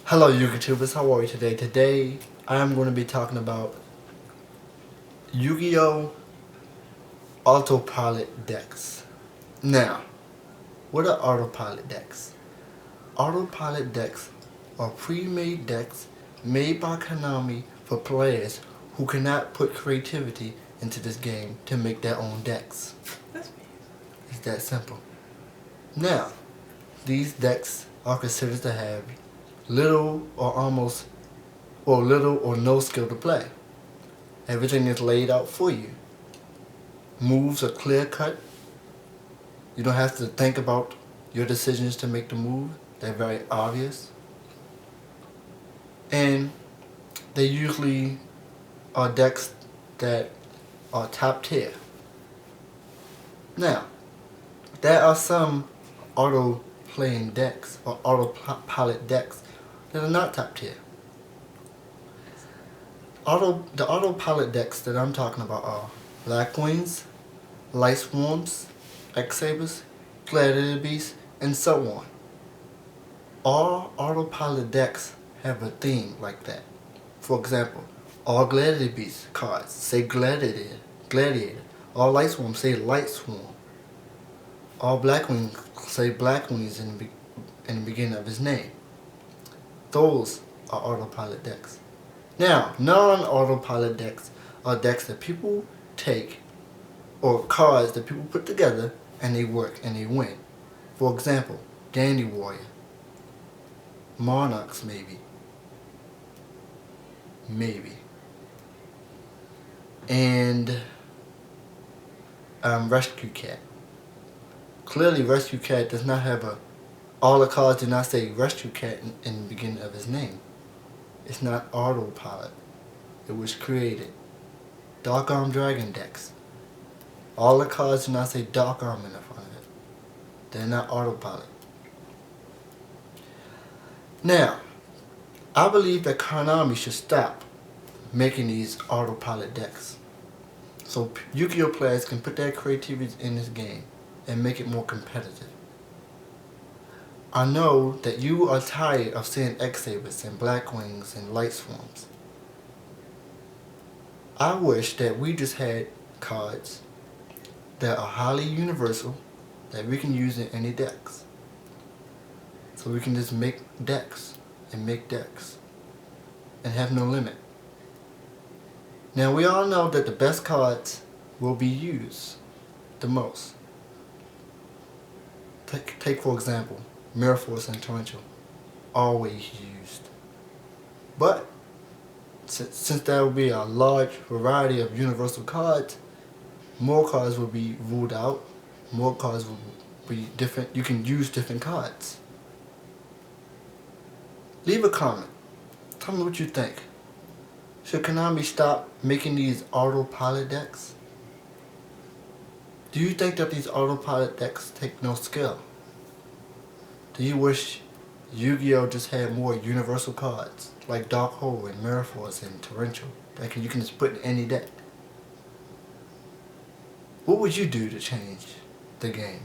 Hello YouTubers, how are you today? Today I am going to be talking about Yugioh Autopilot decks. Now, what are Autopilot decks? Autopilot decks are pre-made decks made by Konami for players who cannot put creativity into this game to make their own decks. It's that simple. Now, these decks are considered to have little or no skill to play. Everything is laid out for you. Moves are clear cut. You don't have to think about your decisions to make the move. They're very obvious. And they usually are decks that are top tier. Now, there are some auto playing decks or autopilot decks that are not top tier. The autopilot decks that I'm talking about are Black Wings, Light Swarms, X-Sabers, Gladiator Beasts, and so on. All autopilot decks have a theme like that. For example, all Gladiator Beast cards say Gladiator. All Light Swarms say Light Swarm. All Black Wings say Black Wings in the beginning of his name. Those are autopilot decks. Now, non-autopilot decks are decks that people take, or cards that people put together and they work and they win. For example, Dandy Warrior, Monarchs maybe, and Rescue Cat. Clearly, Rescue Cat does not have all the cards do not say Rescue Cat in the beginning of his name. It's not autopilot. It was created. Dark Arm Dragon decks. All the cards do not say Dark Arm in the front of it. They're not autopilot. Now, I believe that Konami should stop making these autopilot decks so Yu-Gi-Oh players can put their creativity in this game and make it more competitive. I know that you are tired of seeing X-Sabers and Black Wings and Light Swarms. I wish that we just had cards that are highly universal that we can use in any decks. So we can just make decks and have no limit. Now we all know that the best cards will be used the most. Take for example, Mirror Force and Torrential, always used. But since there will be a large variety of universal cards, more cards will be ruled out, more cards will be different. You can use different cards. Leave a comment. Tell me what you think. Should Konami stop making these autopilot decks? Do you think that these autopilot decks take no skill? Do you wish Yu-Gi-Oh just had more universal cards like Dark Hole and Mirror Force and Torrential that you can just put in any deck? What would you do to change the game?